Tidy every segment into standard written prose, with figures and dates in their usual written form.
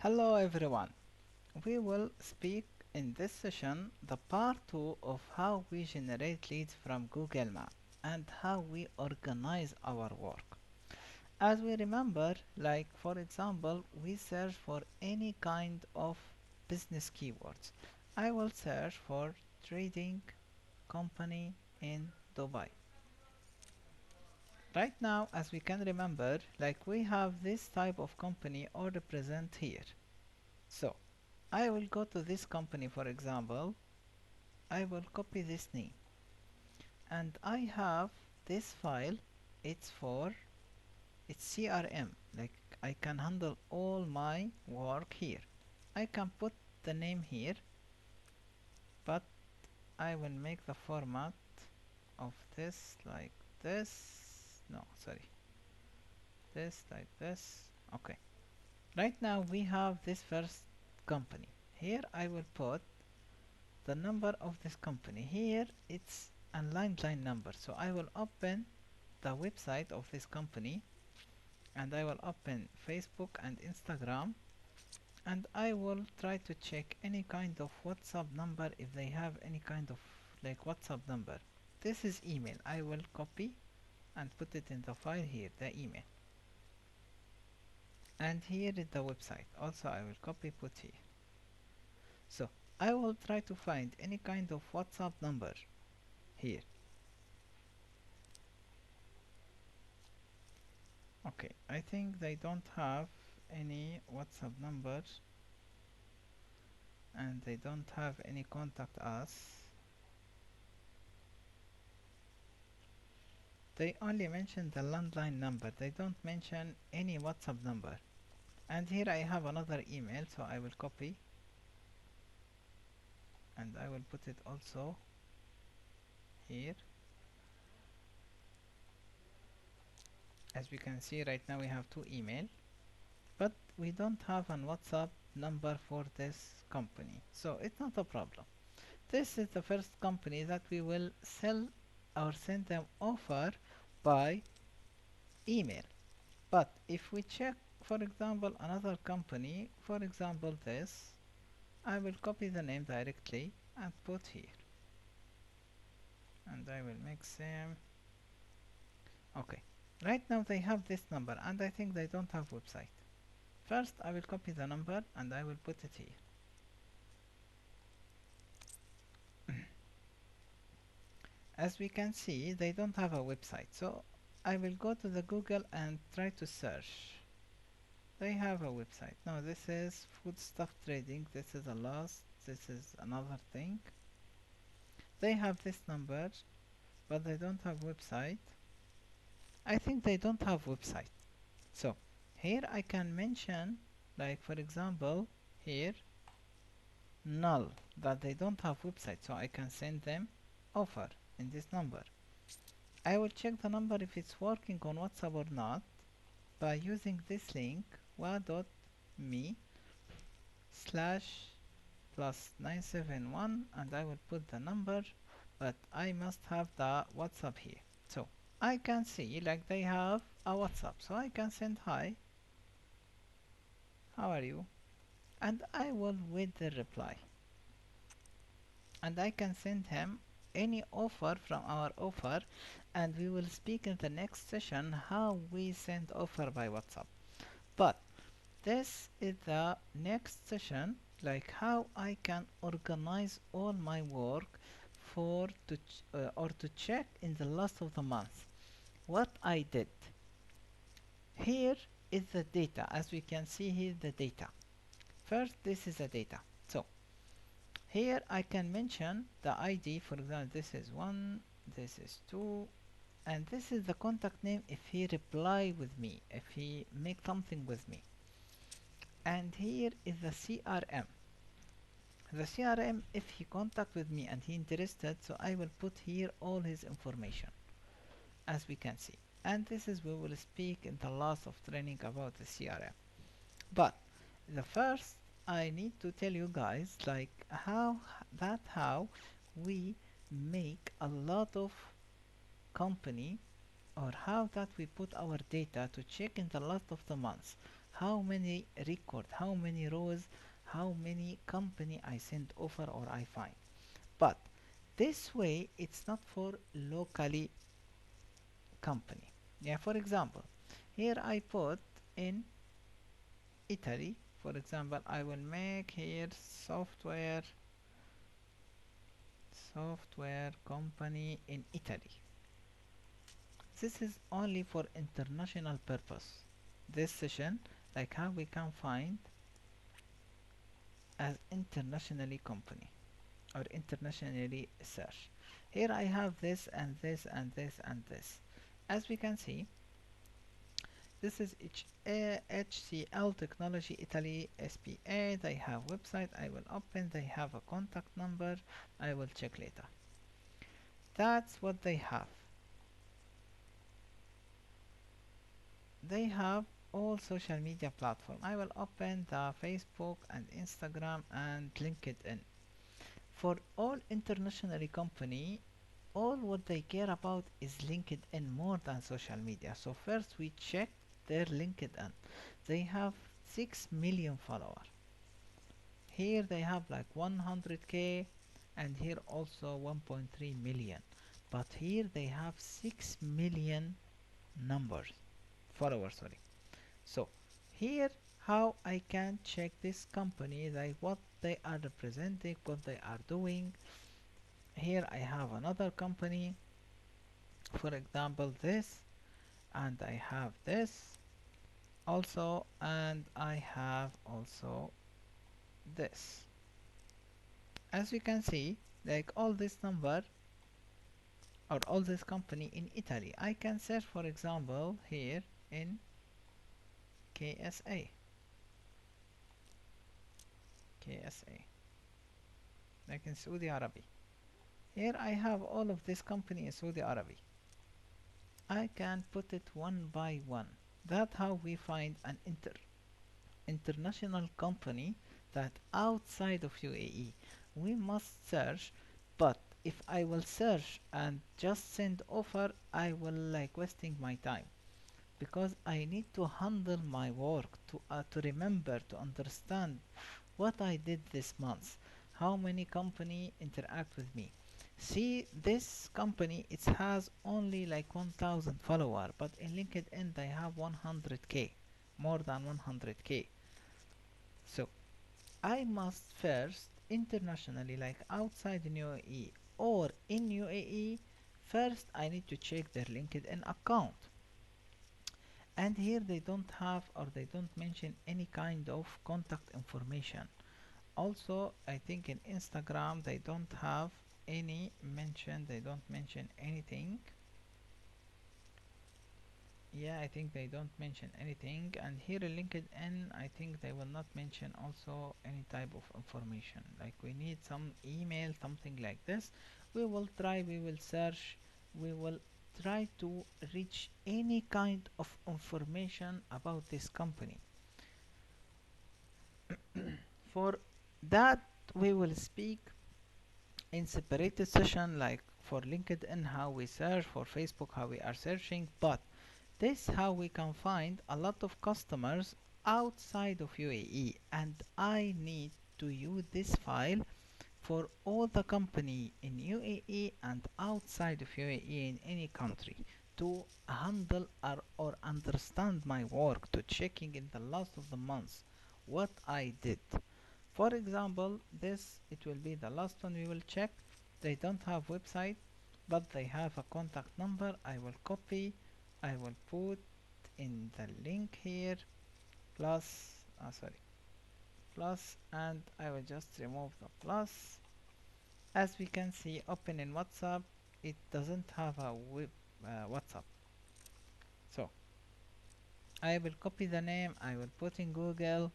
Hello everyone. We will speak in this session the part 2 of how we generate leads from Google Maps and how we organize our work. As we remember, like for example, we search for any kind of business keywords. I will search for trading company in Dubai. Right now, as we can remember, like we have this type of company or represent here. So I will go to this company, for example. I will copy this name and I have this file. It's CRM, like I can handle all my work here. I can put the name here, but I will make the format of this like this. No, sorry, this like this. Okay, right now we have this first company. Here I will put the number of this company. Here it's a landline number, so I will open the website of this company and I will open Facebook and Instagram, and I will try to check any kind of WhatsApp number if they have any kind of like WhatsApp number. This is email. I will copy and put it in the file here, the email, and here is the website also. I will copy, put here. So I will try to find any kind of WhatsApp number here. Okay, I think they don't have any WhatsApp numbers and they don't have any contact us. They only mention the landline number. They don't mention any WhatsApp number. And here I have another email, so I will copy and I will put it also here. As we can see right now we have two email, but we don't have an WhatsApp number for this company, so it's not a problem. This is the first company that we will sell or send them offer by email. But if we check, for example, another company, for example this, I will copy the name directly and put here. And I will make same. Okay. Right now they have this number and I think they don't have website. First I will copy the number and I will put it here. As we can see, they don't have a website, so I will go to the Google and try to search. They have a website. No, this is food stuff trading. This is a loss. This is another thing. They have this number, but they don't have website. I think they don't have website. So here I can mention, like for example, here null, that they don't have website, so I can send them offer in this number. I will check the number if it's working on WhatsApp or not by using this link wa.me slash plus 971, and I will put the number, but I must have the WhatsApp here. So I can see like they have a WhatsApp, so I can send hi, how are you, and I will wait the reply, and I can send him any offer from our offer, and we will speak in the next session how we send offer by WhatsApp. But this is the next session, like how I can organize all my work for or to check in the last of the month what I did. Here is the data. As we can see here, the data. First, this is the data. So here I can mention the ID. For example, this is 1, this is 2, and this is the contact name if he reply with me, if he make something with me. And here is the CRM. The CRM, if he contact with me and he interested, so I will put here all his information, as we can see. And this is we will speak in the last of training about the CRM. But the first I need to tell you guys like how we make a lot of company, or how that we put our data to check in the last of the month how many record, how many rows, how many company I send offer or I find. But this way it's not for locally company. Yeah, for example, here I put in Italy. For example, I will make here software company in Italy. This is only for international purpose. This session, like how we can find as internationally company or internationally search. Here I have this and this and this and this. As we can see, this is HCL Technology Italy SPA. They have website. I will open. They have a contact number. I will check later. That's what they have. They have all social media platform. I will open the Facebook and Instagram and LinkedIn. For all internationally company, all what they care about is LinkedIn more than social media. So first we check their LinkedIn. They have 6 million followers. Here they have like 100k and here also 1.3 million. But here they have 6 million numbers followers, sorry. So here how I can check this company, like what they are representing, what they are doing. Here I have another company, for example this, and I have this also, and I have also this. As you can see, like all this number or all this company in Italy, I can search for example here in KSA, KSA, like in Saudi Arabia. Here I have all of this company in Saudi Arabia. I can put it one by one. That's how we find an international company that outside of UAE. We must search, but if I will search and just send offer, I will like wasting my time because I need to handle my work to remember to understand what I did this month, how many company interact with me. See, this company it has only like 1000 follower, but in LinkedIn they have 100k, more than 100k. So I must first internationally, like outside in UAE or in UAE, first I need to check their LinkedIn account. And here they don't have or they don't mention any kind of contact information. Also, I think in Instagram they don't have any mention, they don't mention anything. Yeah, I think they don't mention anything, and here in LinkedIn I think they will not mention also any type of information, like we need some email, something like this. We will try, we will search, we will try to reach any kind of information about this company. For that we will speak in separated session, like for LinkedIn how we search, for Facebook how we are searching, but this how we can find a lot of customers outside of UAE, and I need to use this file for all the company in UAE and outside of UAE in any country to handle or understand my work, to checking in the last of the months what I did. For example, this it will be the last one we will check. They don't have website, but they have a contact number. I will copy, I will put in the link here, plus, sorry, plus, and I will just remove the plus. As we can see, open in WhatsApp, it doesn't have a WhatsApp. So I will copy the name, I will put in Google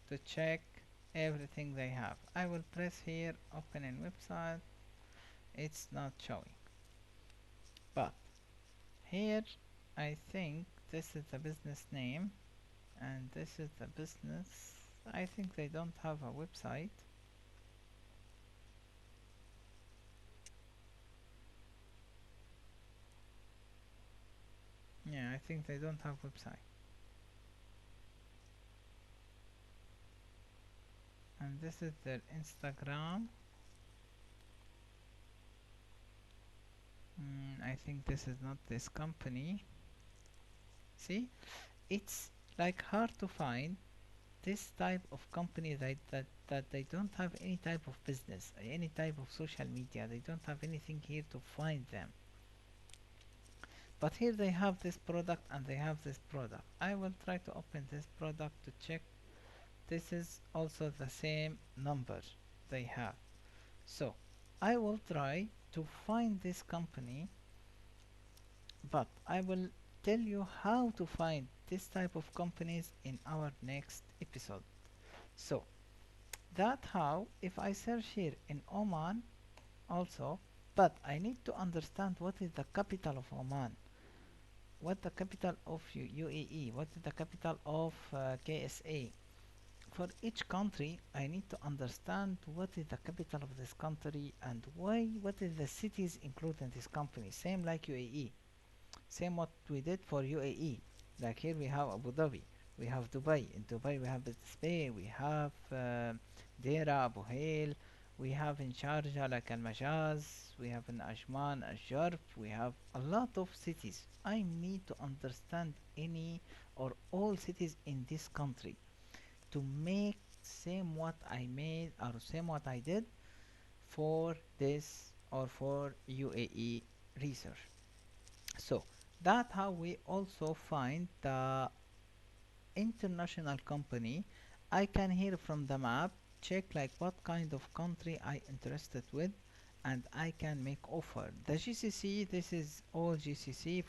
to check everything they have. I will press here, open in website, it's not showing. But here I think this is the business name and this is the business. I think they don't have a website. Yeah, I think they don't have website. This is their Instagram. I think this is not this company. See, it's like hard to find this type of company that they don't have any type of business, any type of social media. They don't have anything here to find them. But here they have this product and they have this product. I will try to open this product to check. This is also the same number they have. So I will try to find this company, but I will tell you how to find this type of companies in our next episode. So that how if I search here in Oman also, but I need to understand what is the capital of Oman, what the capital of UAE, what is the capital of KSA. For each country, I need to understand what is the capital of this country and why, what is the cities included in this company. Same like UAE, same what we did for UAE. Like here we have Abu Dhabi, we have Dubai. In Dubai we have Spain, we have Deira, Abu Hail, we have in Sharjah like Al Majaz, we have in Ajman, Al Jarf, we have a lot of cities. I need to understand any or all cities in this country to make same what I made or same what I did for this or for UAE research. So that how we also find the international company. I can here from the map check like what kind of country I interested with and I can make offer. The GCC, this is all GCC